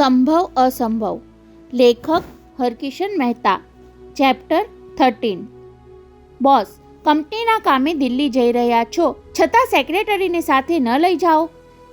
સંભવ અસંભવ. લેખક Harkishan Mehta. Chapter 13. Boss, કંપનીના કામે દિલ્હી જઈ રહ્યા છો, છતાં સેક્રેટરીને સાથે ન લઈ જાઓ.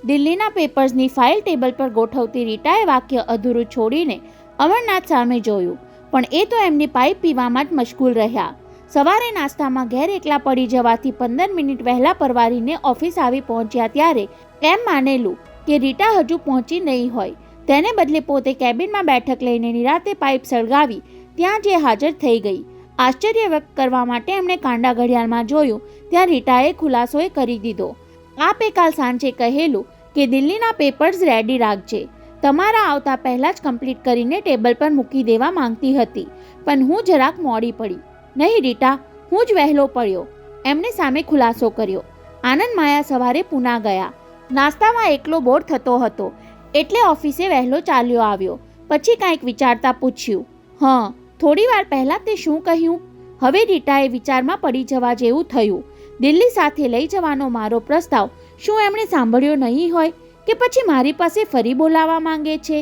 દિલ્હીના પેપર્સની ફાઇલ ટેબલ પર ગોઠવતી રીટાએ વાક્ય અધૂરું છોડીને અમરનાથ સામે જોયું, પણ એ તો એમની પાઇપ પીવામાં જ મશગુલ રહ્યા. સવારે નાસ્તામાં ઘેર એકલા પડી જવાથી 15 મિનિટ વહેલા પરવારીને ઓફિસ આવી પહોંચ્યા ત્યારે એમ માનેલું કે રીટા હજુ પહોંચી નહીં હોય. તેને બદલે પોતે કેબિનમાં બેઠક લઈને નિરાતે પાઇપ સળગાવી ત્યાં જે હાજર થઈ ગઈ. આશ્ચર્ય વ્યક્ત કરવા માટે એમણે કાંડા ઘડિયાળમાં જોયું, ત્યાં રીટાએ ખુલાસો કરી દીધો. આપે કાલ સાંજે કહેલું કે દિલ્હીના પેપર્સ રેડી રાખજે, તમારા આવતા પહેલાં જ કમ્પ્લીટ કરીને ટેબલ પર મૂકી દેવા માંગતી હતી, પણ હું જરાક મોડી પડી. નહીં રીટા, હું જ વહેલો પડ્યો, એમણે સામે ખુલાસો કર્યો. આનંદ માયા સવારે પૂના ગયા. નાસ્તામાં એકલો બોર થતો હતો એટલે ઓફિસે વહેલો ચાલ્યો આવ્યો. પછી કાંઈક વિચારતા પૂછ્યું, હા, થોડી વાર પહેલાં તે શું કહ્યું? હવે રીટાએ વિચારમાં પડી જવા જેવું થયું. દિલ્હી સાથે લઈ જવાનો મારો પ્રસ્તાવ શું એમણે સાંભળ્યો નહીં હોય કે પછી મારી પાસે ફરી બોલાવવા માંગે છે?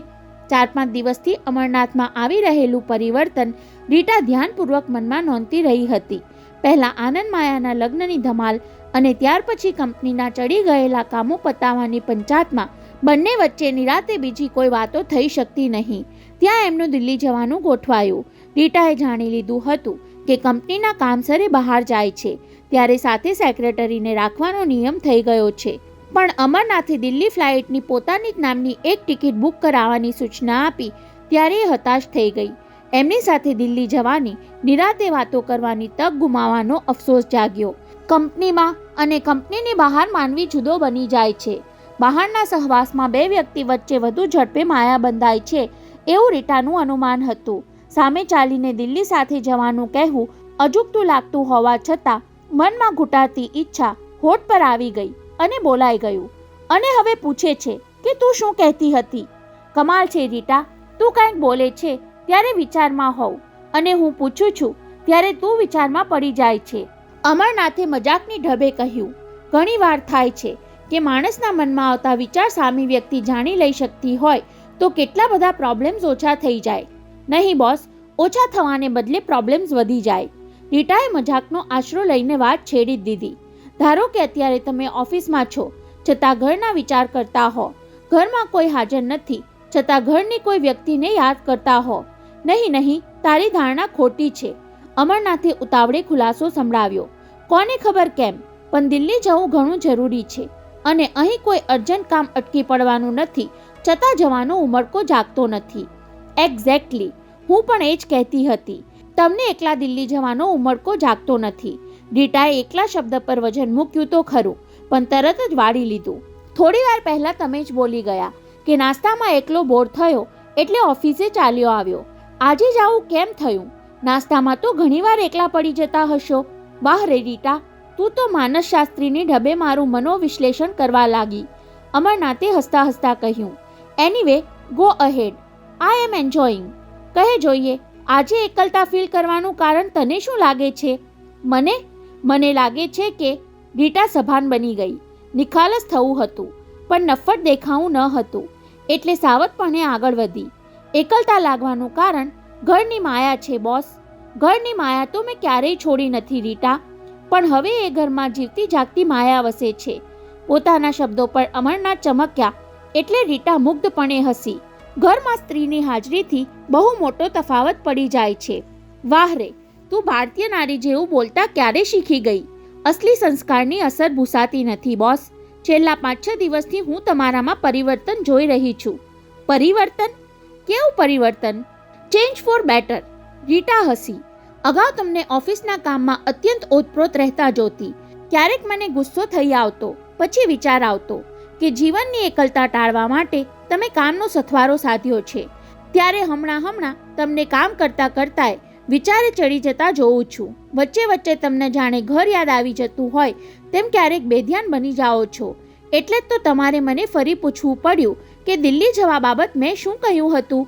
4-5 દિવસથી અમરનાથમાં આવી રહેલું પરિવર્તન રીટા ધ્યાનપૂર્વક મનમાં નોંધતી રહી હતી. પહેલાં આનંદ માયાના લગ્નની ધમાલ અને ત્યાર પછી કંપનીના ચડી ગયેલા કામો પતાવવાની પંચાયતમાં બંને વચ્ચે નિરાતે બીજી કોઈ વાતો થઈ શકતી નહીં. ત્યાં એમનું દિલ્હી જવાનું ગોઠવાયું. રીટાએ જાણી લીધું હતું કે કંપનીના કામસરે બહાર જાય છે ત્યારે સાથે સેક્રેટરીને રાખવાનો નિયમ થઈ ગયો છે. પણ અમરનાથે દિલ્હી ફ્લાઇટની પોતાની જ નામની એક ટિકિટ બુક કરાવવાની સૂચના આપી ત્યારે એ હતાશ થઈ ગઈ. એમની સાથે દિલ્હી જવાની, નિરાતે વાતો કરવાની તક ગુમાવવાનો અફસોસ જાગ્યો. કંપનીમાં અને કંપનીની બહાર માનવી જુદો બની જાય છે. બહારના સહવાસમાં બે વ્યક્તિ વચ્ચે વધુ ઝડપે માયા બંધાય છે એવું રીટાનું અનુમાન હતું. સામે ચાલીને દિલ્હી સાથે જવાનું કહેવું અજુગતું લાગતું હોવા છતાં મનમાં ઘૂંટાતી ઈચ્છા હોઠ પર આવી ગઈ અને બોલાઈ ગયું. અને હવે પૂછે છે કે તું શું કહેતી હતી? કમાલ છે રીટા, તું કંઈક બોલે છે ત્યારે વિચારમાં હોઉં અને હું પૂછું છું ત્યારે તું વિચારમાં પડી જાય છે. અમરનાથે મજાકની ઢબે કહ્યું, ઘણી વાર થાય છે કે માણસના મનમાં આવતા વિચાર સામી વ્યક્તિ જાણી લઈ શકતી હોય તો કેટલા બધા પ્રોબ્લેમ્સ ઓછા થઈ જાય. નહીં બોસ, ઓછા થવાને બદલે પ્રોબ્લેમ્સ વધી જાય. રીટાએ મજાકનો આશરો લઈને વાત છેડી દીધી. ધારો કે અત્યારે તમે ઓફિસમાં છો છતાં ઘરના વિચાર કરતા હો, ઘરમાં કોઈ હાજર નથી છતાં ઘરની કોઈ વ્યક્તિને યાદ કરતા હો. નહીં, તારી ધારણા ખોટી છે. અમરનાથે ઉતાવળે ખુલાસો સંભળાવ્યો. કોને ખબર કેમ, પણ દિલ્હી જવું ઘણું જરૂરી છે અને અહીં કોઈ અર્જન્ટ કામ અટકી પડવાનું નથી છતાં જવાનો ઉમળકો જાગતો નથી. એક્ઝેક્ટલી, હું પણ એ જ કહેતી હતી. તમને એકલા દિલ્હી જવાનો ઉમળકો જાગતો નથી. રીટાએ એકલા શબ્દ પર વજન મૂક્યું તો ખરું, પણ તરત જ વાળી લીધું. થોડી વાર પહેલાં તમે જ બોલી ગયા કે નાસ્તામાં એકલો બોર થયો એટલે ઓફિસે ચાલ્યો આવ્યો. આજે જ આવું કેમ થયું? નાસ્તામાં તો ઘણીવાર એકલા પડી જતા હશો. વાહ રે રીટા, તું તો માનસશાસ્ત્રીની ઢબે મારું મનોવિશ્લેષણ કરવા લાગી. અમરનાથે હસતા હસતા કહ્યું, એનીવે, ગો અહેડ, આઈ એમ એન્જોઈંગ. કહે જોઈએ, આજે એકલતા ફીલ કરવાનું કારણ તને શું લાગે છે? મને લાગે છે કે રીટા સભાન બની ગઈ. નિખાલસ થવું હતું પણ નફ્ફટ દેખાવું ન હતું એટલે સાવધપણે આગળ વધી. એકલતા લાગવાનું કારણ ઘરની માયા છે બોસ. ઘરની માયા તો મેં ક્યારેય છોડી નથી રીટા, પણ હવે એ ઘરમાં જીવતી જાગતી માયા વસે છે. પોતાના શબ્દો પર અમરનાથ ચમક્યા એટલે રીટા મુગ્ધપણે હસી. ઘરમાં સ્ત્રીની હાજરીથી બહુ મોટો તફાવત પડી જાય છે. વાહ રે, તું ભારતીય નારી જેવું બોલતા ક્યારે શીખી ગઈ? અસલી સંસ્કારની અસર ભૂસાતી નથી બોસ. છેલ્લા 5-6 દિવસથી હું તમારામાં પરિવર્તન જોઈ રહી છું. પરિવર્તન? કેવું પરિવર્તન? Change for better. રીટા હસી. અગાઉ તમને ઓફિસના કામમાં અત્યંત ઓતપ્રોત રહેતા જોતી. ક્યારેક મને ગુસ્સો થઈ આવતો, પછી વિચાર આવતો કે જીવનની એકલતા ટાળવા માટે તમે કામનો સથવારો સાધ્યો છે. ત્યારે હમણાં તમને કામ કરતાં કરતાંય વિચારે ચડી જતા જોઉં છું. વચ્ચે તમને જાણે ઘર યાદ આવી જતું હોય તેમ ક્યારેક બેધ્યાન બની જાઓ છો. એટલે જ તો તમારે મને ફરી પૂછવું પડ્યું કે દિલ્હી જવા બાબત મેં શું કહ્યું હતું?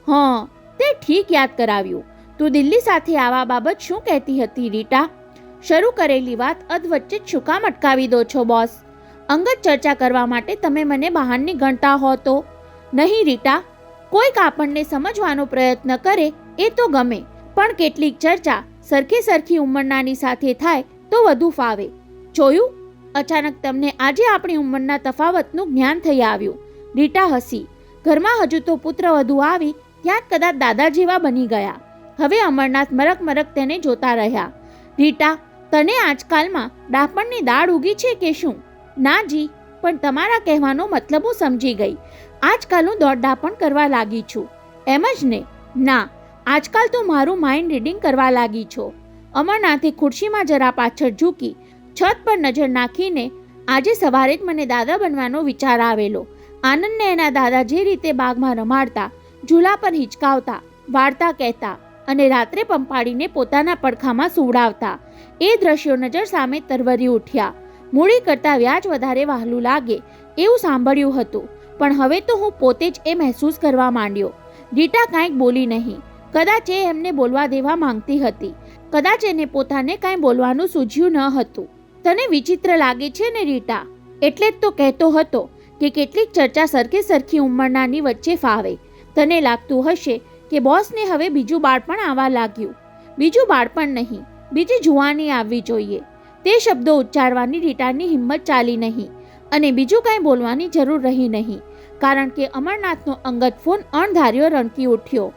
હા, તે ઠીક યાદ કરાવ્યું. તું દિલ્હી સાથે આવા બાબત શું કહેતી હતી રીટા? શરૂ કરેલી વાત અધવચ્ચે જ શું કામ અટકાવી દો છો બોસ? અંગત ચર્ચા કરવા માટે તમે મને બહારની ગણતા હો તો? નહીં રીટા, કોઈક આપણને સમજવાનો પ્રયત્ન કરે એ તો ગમે, પણ કેટલીક ચર્ચા સરખી ઉંમરનાની સાથે થાય તો વધુ ફાવે. જોયું, અચાનક તમને આજે આપણી ઉંમરના તફાવતનું જ્ઞાન થઈ આવ્યું. રીટા હસી. ઘરમાં હજુ તો પુત્રવધુ આવી ત્યાં કદાચ દાદા જેવા બની ગયા. હવે અમરનાથ મરક તેને જોતા રહ્યા. રીટા, તને આજકાલમાં ડાપણની દાળ ઉગી છે કે શું? ના જી, પણ તમારા કહેવાનો મતલબ હું સમજી ગઈ. આજકાલ હું દોડડાપણ કરવા લાગી છું, એમ જ ને? ના, આજકાલ તો મારું માઇન્ડ રીડિંગ કરવા લાગી છો. અમરનાથે ખુરશીમાં જરા પાછળ ઝૂકી છત પર નજર નાખીને, આજે સવારે જ મને દાદા બનવાનો વિચાર આવેલો. આનંદને એના દાદા જે રીતે બાગમાં રમાડતા, ઝૂલા પર હિંચકાવતા, વાર્તા કહેતા અને રાત્રે પંપાડીને પોતાના પડખામાં સુવડાવતા, એ દ્રશ્યો નજર સામે તરવરી ઉઠ્યા. મૂડી કરતાં વ્યાજ વધારે વહાલું લાગે એવું સાંભળ્યું હતું, પણ હવે તો હું પોતે જ એ મહેસૂસ કરવા માંડ્યો. રીટા કાંઈક બોલી નહીં. કદાચ એ એમને બોલવા દેવા માંગતી હતી, કદાચ એને પોતાને કાંઈ બોલવાનું સૂઝ્યું ન હતું. તને વિચિત્ર લાગે છે ને રીટા? એટલે જ તો કહેતો હતો કે કેટલીક ચર્ચા સરખી ઉંમરનાની વચ્ચે ફાવે. તને લાગતું હશે કે બોસને હવે બીજું બાળપણ આવવા લાગ્યું. બીજું બાળપણ નહીં, બીજી જુવાની આવવી જોઈએ. તે શબ્દો ઉચ્ચારવાની રીટાની હિંમત ચાલી નહીં અને બીજું કાંઈ બોલવાની જરૂર રહી નહીં, કારણ કે અમરનાથનો અંગત ફોન અણધાર્યો રણકી ઉઠ્યો.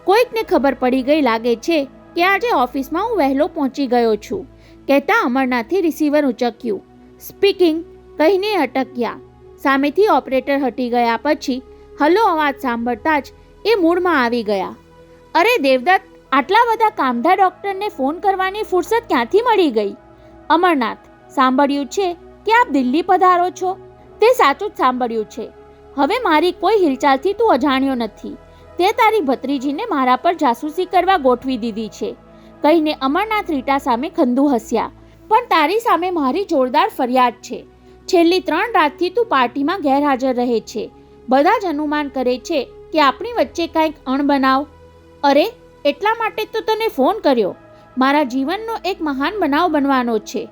કોઈકને ખબર પડી ગઈ લાગે છે કે આજે ઓફિસમાં હું વહેલો પહોંચી ગયો છું, કહેતા અમરનાથે રિસીવર ઉંચક્યું. સ્પીકિંગ કહીને અટક્યા. સામેથી ઓપરેટર હટી ગયા પછી હલો અવાજ સાંભળતા જ એ મૂડમાં આવી ગયા. અરે દેવદત્ત, આટલા બધા કામઢા ડૉક્ટરને ફોન કરવાની ફુરસત ક્યાંથી મળી ગઈ? અમરનાથ, સાંભળ્યું છે કે આપ દિલ્હી પધારો છો? તે સાચું જ સાંભળ્યું છે. હવે મારી કોઈ હિલચાલથી તું અજાણ્યો નથી. તે તારી ભત્રીજીને મારા પર જાસૂસી કરવા ગોઠવી દીધી છે, કહીને અમરનાથ રીટા સામે ખંદુ હસ્યા. પણ તારી સામે મારી જોરદાર ફરિયાદ છે. છેલ્લી 3 રાતથી તું પાર્ટીમાં ગેરહાજર રહે છે. બધા જ અનુમાન કરે છે કે આપણી વચ્ચે કાંઈક અણબનાવ. અરે, એટલા માટે તો તને ફોન કર્યો. મારા જીવનનો એક મહાન બનાવ બનવાનો છે,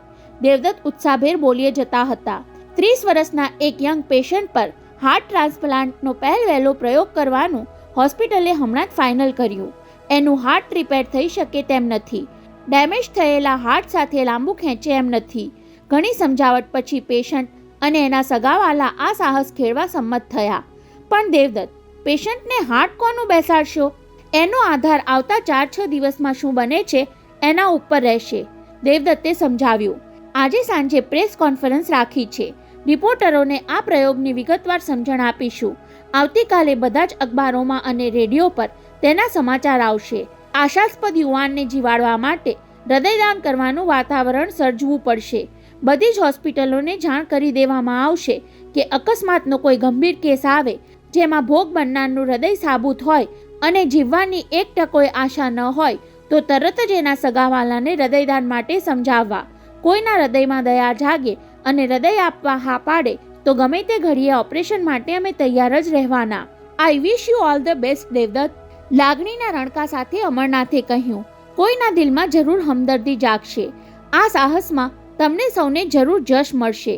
દેવદત્ત ઉત્સાહભેર બોલીએ જતા હતા. 30 વર્ષના એક યંગ પેશન્ટ પર હાર્ટ ટ્રાન્સપ્લાન્ટનો પહેલવહેલો પ્રયોગ કરવાનું હોસ્પિટલે હમણાં જ ફાઇનલ કર્યું. એનું હાર્ટ રિપેર થઈ શકે તેમ નથી. ડેમેજ થયેલા હાર્ટ સાથે લાંબુ ખેંચે એમ નથી. ઘણી સમજાવટ પછી પેશન્ટ અને એના સગાવાલા આ સાહસ ખેડવા સંમત થયા. પણ દેવદત્ત, પેશન્ટને હાર્ટ કોનું બેસાડશો? એનો આધાર આવતા 4-6 દિવસમાં શું બને છે એના ઉપર રહેશે, દેવદત્તે સમજાવ્યું. આજે સાંજે પ્રેસ કોન્ફરન્સ રાખી છે. રિપોર્ટરોને આ પ્રયોગની વિગતવાર સમજણ આપીશું. આવતીકાલે બધા જ અખબારોમાં અને રેડિયો પર તેના સમાચાર આવશે. આશાસ્પદ યુવાનને જીવાડવા માટે હૃદયદાન કરવાનું વાતાવરણ સર્જવું પડશે. બધી જ હોસ્પિટલોને જાણ કરી દેવામાં આવશે કે અકસ્માતનો કોઈ ગંભીર કેસ આવે જેમાં ભોગ બનનારનું હૃદય સાબુત હોય અને જીવવાની 1% આશા ન હોય તો તરત જ એના સગાવાલાને હૃદયદાન માટે સમજાવવા. કોઈના હૃદયમાં દયા જાગે અને હૃદય આપવા હા પાડે તો ગમે તે ઘડીએ ઓપરેશન માટે અમે તૈયાર જ રહેવાના. I wish you all the best Devdatt, લાગણીના રણકા સાથે અમરનાથે કહ્યું. કોઈના દિલમાં જરૂર હમદર્દી જાગશે. આ સાહસમાં તમને સૌને જરૂર જશ મળશે.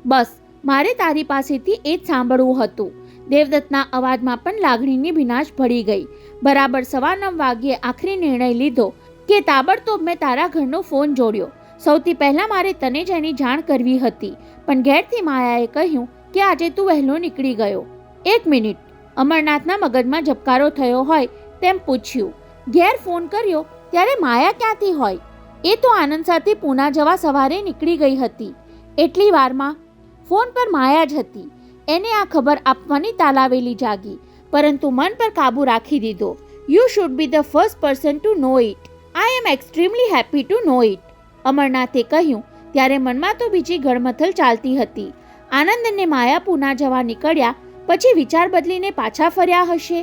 બસ, મારે તારી પાસેથી એ જ સાંભળવું હતું. દેવદત્તના અવાજમાં પણ લાગણીની ભીનાશ ભળી ગઈ. બરાબર 9:15 વાગ્યે આખરી નિર્ણય લીધો કે તાબડતોબ મેં તારા ઘરનો ફોન જોડ્યો. સૌથી પહેલાં મારે તને જ એની જાણ કરવી હતી, પણ ઘેરથી માયાએ કહ્યું કે આજે તું વહેલો નીકળી ગયો. 1 મિનિટ, અમરનાથના મગજમાં ઝબકારો થયો હોય તેમ પૂછ્યું. ઘેર ફોન કર્યો ત્યારે માયા ક્યાંથી હોય? એ તો આનંદ સાથે પૂના જવા સવારે નીકળી ગઈ હતી. એટલી વારમાં ફોન પર માયા જ હતી. એને આ ખબર આપવાની તાલાવેલી જાગી, પરંતુ મન પર કાબુ રાખી દીધો. You should be the first person to know it. I am extremely happy to know it, અમરનાથે કહ્યું. ત્યારે મનમાં તો બીજી ગળમથલ ચાલતી હતી. આનંદ અને માયા પૂના જવા નીકળ્યા પછી વિચાર બદલીને પાછા ફર્યા હશે.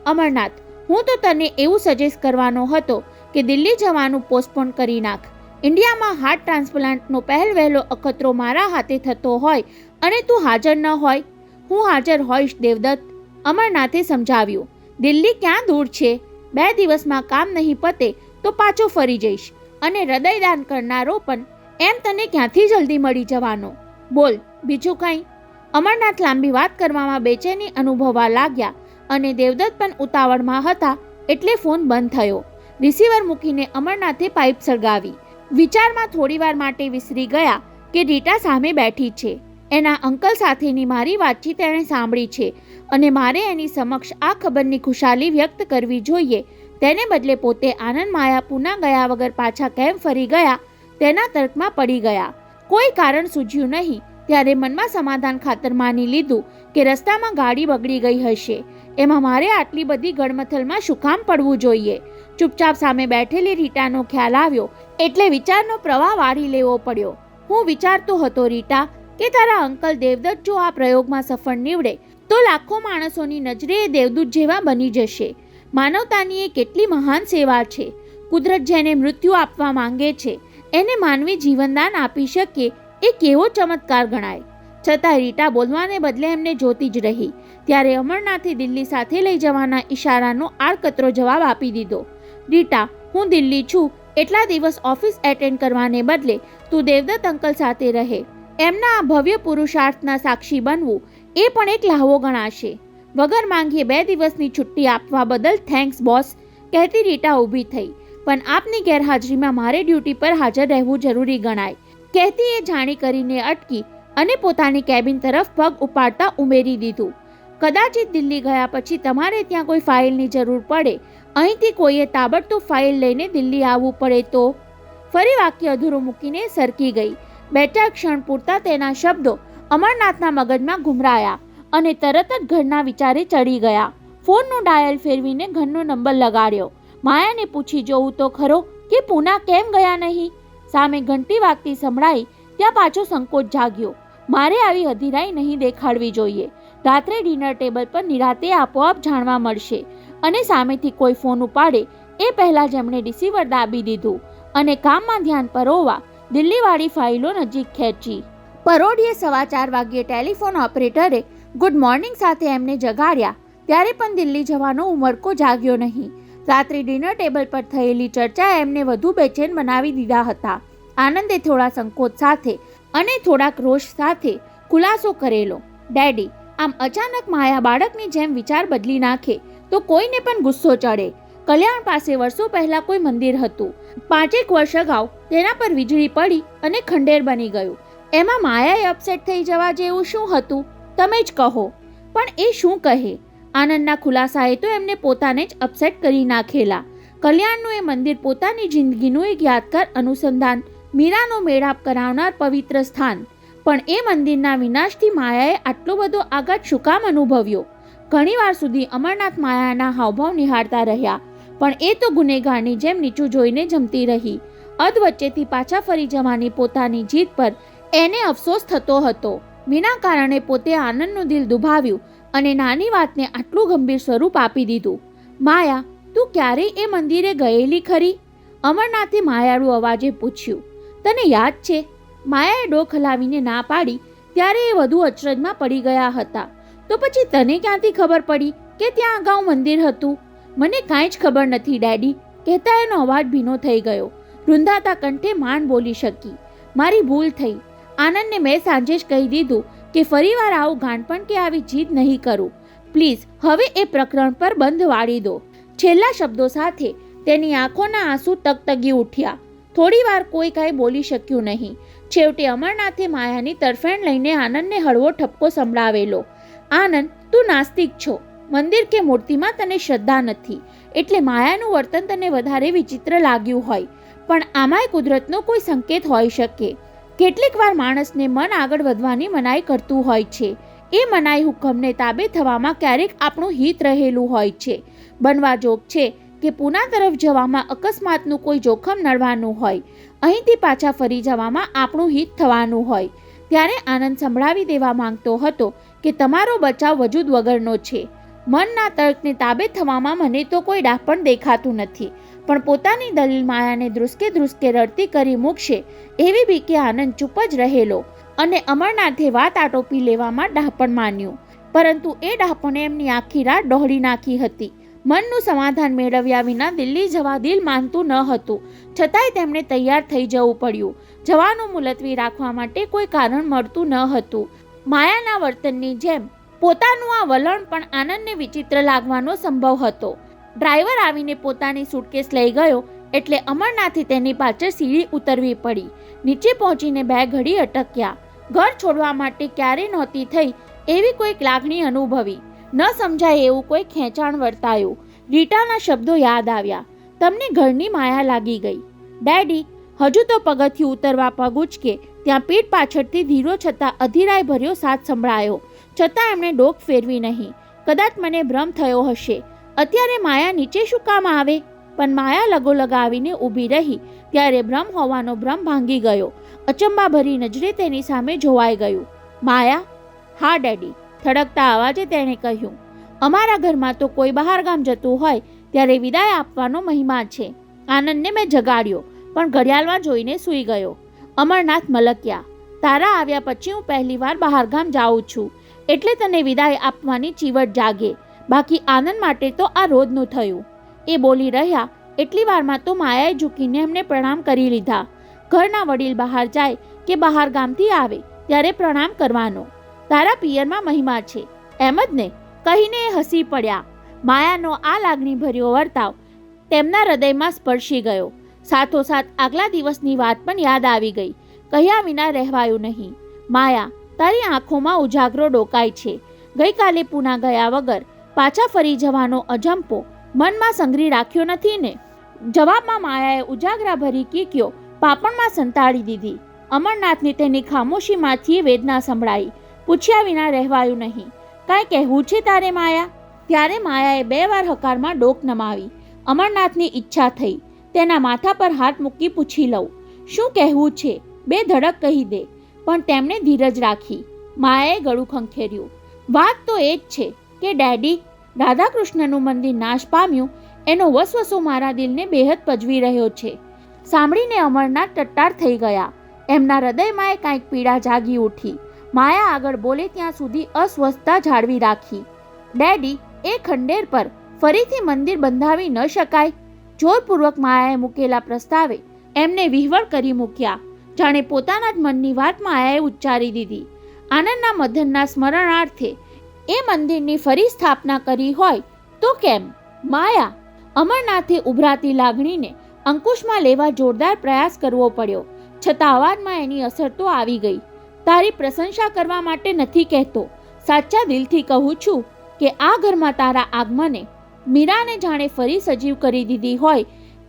અમરનાથ, હું તો તને એવું સજેસ્ટ કરવાનો હતો કે દિલ્હી જવાનું પોસ્ટપોન કરી નાખ. ઇન્ડિયામાં હાર્ટ ટ્રાન્સપ્લાન્ટનો પહેલવહેલો અખતરો મારા હાથે થતો હોય અને તું હાજર ન હોય. હું હાજર હોઈશ દેવદત્ત, અમરનાથે સમજાવ્યું. દિલ્હી ક્યાં દૂર છે? 2 દિવસમાં કામ નહીં પતે તો પાછો ફરી જઈશ. અને હૃદયદાન કરનારો પણ એમ તને ક્યાંથી જલ્દી મળી જવાનો? બોલ બીજું કંઈ? અમરનાથ લાંબી વાત કરવામાં બેચેની અનુભવવા લાગ્યા. અને દેવદત્ત પણ ઉતાવળમાં હતા એટલે ફોન બંધ થયો. રિસીવર મૂકીને અમરનાથે પાઇપ સળગાવી. વિચારમાં થોડીવાર માટે વિસરી ગયા કે રીટા સામે બેઠી છે. એના અંકલ સાથેની મારી વાતચીત એણે સાંભળી છે અને મારે એની સમક્ષ આ ખબરની ખુશાલી વ્યક્ત કરવી જોઈએ. તેને બદલે પોતે આનંદ માયા પૂના ગયા વગર પાછા કેમ ફરી ગયા તેના તર્કમાં પડી ગયા. કોઈ કારણ સૂઝ્યું નહીં ત્યારે મનમાં સમાધાન ખાતર માની લીધું કે રસ્તામાં ગાડી બગડી ગઈ હશે. એમાં મારે આટલી બધી ગડમથલમાં શું કામ પડવું જોઈએ? ચૂપચાપ સામે બેઠેલી રીટાનો ખ્યાલ આવ્યો એટલે વિચારનો પ્રવાહ વાળી લેવો પડ્યો. હું વિચારતો હતો રીટા કે તારા અંકલ દેવદત્ત જો આ પ્રયોગમાં સફળ નીવડે તો લાખો માણસોની નજરે એ દેવદૂત જેવા બની જશે. માનવતાની એ કેટલી મહાન સેવા છે. કુદરત જેને મૃત્યુ આપવા માંગે છે એને માનવી જીવનદાન આપી શકે એ કેવો ચમત્કાર ગણાય. છતાં રીટા બોલવાને બદલે એમને જોતી જ રહી. ત્યારે અમરનાથે દિલ્હી સાથે લઈ જવાના ઈશારાનો આડકતરો જવાબ આપી દીધો. રીટા, હું દિલ્હી છું એટલા દિવસ ઓફિસ એટેન્ડ કરવાને બદલે તું દેવદત્ત અંકલ સાથે રહે. એમના આ ભવ્ય પુરુષાર્થના સાક્ષી બનવું એ પણ એક લહાવો ગણાશે. વગર માંગીએ 2 દિવસની છુટ્ટી આપવા બદલ થેન્ક્સ બોસ, કહેતી રીટા ઊભી થઈ. પણ આપની ગેરહાજરીમાં મારે ડ્યુટી પર હાજર રહેવું જરૂરી ગણાય, કહેતી એ જાણી કરીને અટકી અને પોતાની કેબિન તરફ પગ ઉપાડતા ઉમેરી દીધું. કદાચિત દિલ્હી ગયા પછી તમારે ત્યાં કોઈ ફાઇલની જરૂર પડે, અહીંથી કોઈએ તાબડતોબ ફાઇલ લઈને દિલ્હી આવવું પડે તો? ફરી વાક્ય અધૂરું મૂકીને સરકી ગઈ. 2 ક્ષણ પૂરતા તેના શબ્દો અમરનાથના મગજમાં ઘુમરાયા અને તરત જ ઘરના વિચારે ચડી ગયા. ફોનનું ડાયલ ફેરવીને ઘરનો નંબર લગાડ્યો. માયાને પૂછી જોવું તો ખરો કે પૂના કેમ ગયા નહીં? સામે ઘંટી વાગતી સંભળાઈ ત્યાં પાછો સંકોચ જાગ્યો. મારે આવી અધીરાઈ નહીં દેખાડવી જોઈએ. રાત્રે ડિનર ટેબલ પર નિરાતે આપોઆપ જાણવા મળશે. અને સામેથી કોઈ ફોન ઉપાડે એ પહેલાં જ એમણે રિસીવર દાબી દીધું અને કામમાં ધ્યાન પરોવવા દિલ્હીવાળી ફાઇલો નજીક ખેંચી. પરોઢિયે 4:15 વાગ્યે ટેલિફોન ઓપરેટરે ગુડ મોર્નિંગ સાથે એમને જગાડ્યા. ત્યારે પણ દિલ્હી જવાનો ઉમળકો જાગ્યો નહીં. રાત્રે ડિનર ટેબલ પર થયેલી ચર્ચા એમને વધુ બેચેન બનાવી દીધા હતા. આનંદે થોડા સંકોચ સાથે અને થોડાક રોષ સાથે ખુલાસો કરેલો. ડેડી, આમ અચાનક માયા બાળકની જેમ વિચાર બદલી નાખે તો કોઈને પણ ગુસ્સો ચડે. કલ્યાણ પાસે વર્ષો પહેલા કોઈ મંદિર હતું. 5 વર્ષ અગાઉ તેના પર વીજળી પડી અને ખંડેર બની ગયું. એમાં માયાએ અપસેટ થઈ જવા જેવું શું હતું? તમે જ કહો. પણ એ શું કહે? આનંદના ખુલાસાએ તો એમને પોતાને જ અપસેટ કરી નાખેલા. કલ્યાણનું એ મંદિર પોતાની જિંદગીનું એક યાદગાર અનુસંધાન, મીરાનો મેળાપ કરાવનાર પવિત્ર સ્થાન. પણ એ મંદિરના વિનાશથી માયાએ આટલો બધો આઘાત શું કામ અનુભવ્યો? ઘણીવાર સુધી અમરનાથ માયાના હાવભાવ નિહાળતા રહ્યા, પણ એ તો ગુનેગારની જેમ નીચું જોઈને જમતી રહી. અધવચ્ચેથી પાછા ફરી જવાની પોતાની જીત પર એને અફસોસ થતો હતો. વિના કારણે પોતે આનંદનું દિલ દુભાવ્યું અને નાની વાતને આટલું ગંભીર સ્વરૂપ આપી દીધું. માયા, તું ક્યારેય એ મંદિરે ગયેલી ખરી? અમરનાથે માયાળુ અવાજે પૂછ્યું. તને યાદ છે? માયાએ ડોક હલાવીને ના પાડી ત્યારે એ વધુ અચરજમાં પડી ગયા હતા. તો પછી તને ક્યાંથી ખબર પડી કે ત્યાં અગાઉ મંદિર હતું? મને કાંઈ જ ખબર નથી ડેડી, કહેતા એનો અવાજ ભીનો થઈ ગયો. રૂંધાતા કંઠે માંડ બોલી શકી. મારી ભૂલ થઈ. આનંદને મેં સાંજે જ કહી દીધું કે ફરીવાર આવું ગાંડપણ કે આવી જીદ નહીં કરું. પ્લીઝ હવે એ પ્રકરણ પર બંધ વાળી દો. છેલ્લા શબ્દો સાથે તેની આંખોના આંસુ તગતગી ઉઠ્યા. થોડીવાર કોઈ કાંઈ બોલી શક્યું નહીં. છેવટે અમરનાથે માયાની તરફેણ લઈને આનંદને હળવો ઠપકો સંભળાવેલો. આનંદ, તું નાસ્તિક છો. મંદિર કે મૂર્તિમાં તને શ્રદ્ધા નથી એટલે માયાનું વર્તન તને વધારે વિચિત્ર લાગ્યું હોય. પણ આમાંય કુદરતનો કોઈ સંકેત હોઈ શકે. કેટલીક વાર માણસને મન આગળ વધવાની મનાઈ કરતું હોય છે. એ મનાઈ હુકમને તાબે થવામાં ક્યારેક આપણું હિત રહેલું હોય છે. બનવા જોગ છે કે પૂના તરફ જવામાં અકસ્માતનું કોઈ જોખમ નડવાનું હોય, અહીંથી પાછા ફરી જવામાં આપણું હિત થવાનું હોય. ત્યારે આનંદ સંભળાવી દેવા માંગતો હતો કે તમારો બચાવ વજૂદ વગરનો છે. મનના તર્કને તાબે થવામાં મને તો કોઈ ડાપણ દેખાતું નથી, પણ પોતાની દલીલ માયાને ધ્રુસકે ધ્રુસકે રડતી કરી મૂકશે એવી બીકે આનંદ ચૂપ જ રહેલો અને અમરનાથે વાત આટોપી લેવામાં ડાપણ માન્યું. પરંતુ એ ડાપણે એમની આખી રાત ડહોળી નાખી હતી. મનનું સમાધાન મેળવ્યા વિના દિલ્હી જવા દિલ માનતું ન હતું, છતાંય તેમણે તૈયાર થઈ જવું પડ્યું. જવાનું મુલતવી રાખવા માટે કોઈ કારણ મળતું ન હતું. માયાના વર્તનની જેમ પોતાનું આ વલણ પણ આનંદને વિચિત્ર લાગવાનો સંભવ હતો. ડ્રાઈવર આવીને પોતાની સુટકેસ લઈ ગયો એટલે અમરનાથે તેની પાછળ સીડી ઉતરવી પડી. નીચે પહોંચીને 2 ઘડી અટક્યા. ઘર છોડવા માટે ક્યારે નહોતી થઈ એવી કોઈક લાગણી અનુભવી. ન સમજાય એવું કોઈ ખેંચાણ વર્તાયું. રીટાના શબ્દો યાદ આવ્યા. તમને ઘરની માયા લાગી ગઈ. ડેડી હજુ તો પગથિયું ઉતરવા પગ ઉચકે ત્યાં પીઠ પાછળથી ધીરો છતાં અધીરાય ભર્યો સાથ સંભળાયો. છતાં એમણે ડોક ફેરવી નહીં. કદાચ મને ભ્રમ થયો હશે. અત્યારે માયા નીચે શું કામ આવે? પણ માયા લગોલગ આવીને ઊભી રહી ત્યારે ભ્રમ હોવાનો ભ્રમ ભાંગી ગયો. અચંબાભરી નજરે તેની સામે જોવાઈ ગયું. માયા? હા ડેડી, થડકતા અવાજે તેણે કહ્યું. અમારા ઘરમાં તો કોઈ બહાર ગામ જતું હોય ત્યારે વિદાય આપવાનો મહિમા છે. આનંદને મેં જગાડ્યો પણ ઘડિયાળમાં જોઈને સૂઈ ગયો. અમરનાથ મલક્યા. તારા આવ્યા પછી હું પહેલીવાર બહાર ગામ જાઉં છું એટલે તને વિદાય આપવાની ચીવટ જાગે. બાકી આનંદ માટે તો આ રોજનું થયું. એ બોલી રહ્યા એટલી વારમાં તો માયાએ ઝૂકીને એમને પ્રણામ કરી લીધા. ઘરના વડીલ બહાર જાય કે બહાર ગામથી આવે ત્યારે પ્રણામ કરવાનો. તારા પિયરમાં મહિમા છે એમ જ ને? કહીને એ હસી પડ્યા. માયાનો આ લાગણીભર્યો વર્તાવ તેમના હૃદયમાં સ્પર્શી ગયો. સાથોસાથ આગલા દિવસની વાત પણ યાદ આવી ગઈ. કહ્યા વિના રહેવાયું નહીં. માયા, તારી આંખોમાં ઉજાગરો ડોકાય છે. ગઈકાલે પૂના ગયા વગર પાછા ફરી જવાનો અજંપો મનમાં સંઘરી રાખ્યો નથી ને? જવાબમાં માયાએ ઉજાગરા ભરી કીક્યો પાપણમાં સંતાડી દીધી. અમરનાથને તેની ખામોશીમાંથી વેદના સંભળાઈ. પૂછ્યા વિના રહેવાયું નહીં. કાંઈ કહેવું છે તારે માયા? ત્યારે માયાએ 2 વાર હકારમાં ડોક નમાવી. અમરનાથની ઈચ્છા થઈ તેના માથા પર હાથ મૂકી પૂછી લઉં. શું કહેવું છે? 2 ધડક કહી દે. પણ તેમણે ધીરજ રાખી. માયાએ ગળું ખંખેર્યું. વાત તો એ જ છે કે ડેડી, રાધાકૃષ્ણનું મંદિર નાશ પામ્યું એનો વસવસો મારા દિલને બેહદ પજવી રહ્યો છે. સાંભળીને અમરનાથ ટટ્ટાર થઈ ગયા. એમના હૃદયમાં કાંઈક પીડા જાગી ઉઠી. માયા આગળ બોલે ત્યાં સુધી અસ્વસ્થતા જાળવી રાખી. ડેડી, એ ખંડેર પર ફરીથી મંદિર બંધાવી ન શકાય? જોરપૂર્વક માયાએ મૂકેલા પ્રસ્તાવે એમને વિહવળ કરી મૂક્યા. જાણે પોતાના જ મનની વાત માયાએ ઉચ્ચારી દીધી. આનંદના મધનના સ્મરણાર્થે એ મંદિરની ફરી સ્થાપના કરી હોય તો કેમ? માયા, અમરનાથે ઉભરાતી લાગણીને અંકુશમાં લેવા જોરદાર પ્રયાસ કરવો પડ્યો. છતાં અવાજમાં એની અસર તો આવી ગઈ. તારી પ્રશંસા કરવા માટે નથી કહેતો. સાચા દિલથી કહું છું કે આ ઘરમાં તારા આગમને મીરાને જાણે ફરી સજીવ કરી દીધી હોય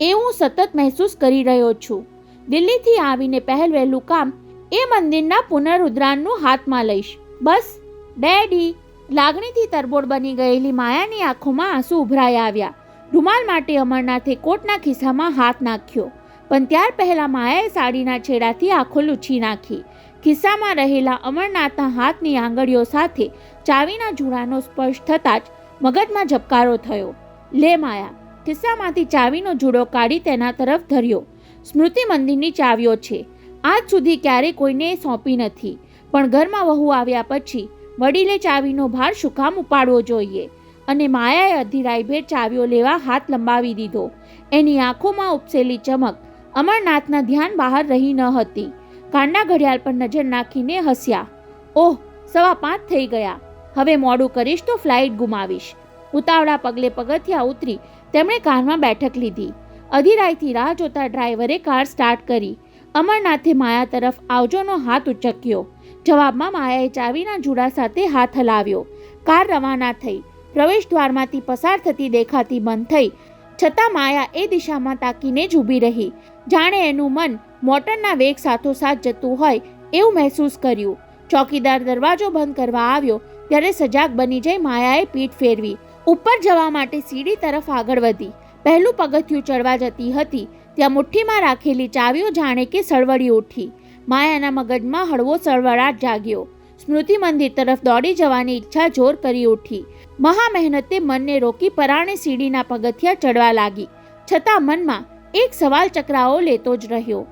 એવું સતત મહેસૂસ કરી રહ્યો છું. દિલ્હીથી આવીને પહેલ વહેલું કામ એ મંદિરના પુનરુદ્ધારનું હાથમાં લઈશ. બસ ડેડી. લાગણીથી તરબોળ બની ગયેલી માયાની આંખોમાં આંસુ ઉભરાઈ આવ્યા. રૂમાલ માટે અમરનાથે કોટના ખિસ્સામાં હાથ નાખ્યો. પણ ત્યાર પહેલા માયાએ સાડીના છેડાથી આંખો લૂછી નાખી. ખિસ્સામાં રહેલા અમરનાથના હાથની આંગળીઓ સાથે ચાવીના જૂડાનો સ્પર્શ થતાં જ મગજમાં ઝબકારો થયો. લે માયા, ખિસ્સામાંથી ચાવીનો જૂડો કાઢી તેના તરફ ધર્યો. સ્મૃતિ મંદિરની ચાવીઓ છે. આજ સુધી ક્યારેય કોઈને સોંપી નથી. પણ ઘરમાં વહુ આવ્યા પછી વડીલે ચાવીનો ભાર શું કામ ઉપાડવો જોઈએ? અને માયાએ અધીરાઈભેર ચાવીઓ લેવા હાથ લંબાવી દીધો. એની આંખોમાં ઉપસેલી ચમક અમરનાથના ધ્યાન બહાર રહી ન હતી. કાંડા ઘડિયાળ પર નજર નાખીને હસ્યા. ઓહ, 5:15 થઈ ગયા. હવે મોડું કરીશ તો ફ્લાઇટ ગુમાવીશ. ઉતાવળા પગલે પગથિયા ઉતરી તેમણે કારમાં બેઠક લીધી. અધીરાઈથી રાહ જોતા ડ્રાઈવરે કાર સ્ટાર્ટ કરી. અમરનાથે માયા તરફ આવજોનો હાથ ઉચક્યો. જવાબમાં માયાએ ચાવીના જૂડા સાથે હાથ હલાવ્યો. કાર રવાના થઈ. પ્રવેશદ્વારમાંથી પસાર થતી દેખાતી બંધ થઈ. છતાં માયા એ દિશામાં તાકીને જ ઊભી રહી. જાણે એનું મન મોટરના વેગ સાથોસાથ જતું હોય એવું મહેસૂસ કર્યું. ચોકીદાર દરવાજો બંધ કરવા આવ્યો ત્યારે સજાગ બની જઈ માયાએ પીઠ ફેરવી ઉપર જવા માટે સીડી તરફ આગળ વધી. પહેલું પગથિયું ચડવા જતી હતી ત્યાં મુઠ્ઠીમાં રાખેલી ચાવીઓ જાણે કે સળવળી ઉઠી. માયાના મગજમાં હળવો સળવળાટ જાગ્યો. સ્મૃતિ મંદિર તરફ દોડી જવાની ઈચ્છા જોર કરી ઉઠી. મહા મહેનતે મનને રોકી પરાણે સીડીના પગથિયા ચડવા લાગી. છતાં મનમાં એક સવાલ ચકરાવો લેતો જ રહ્યો.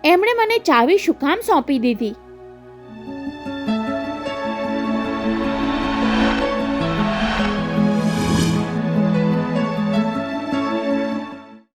એમણે મને ચાવી શું કામ સોંપી દીધી?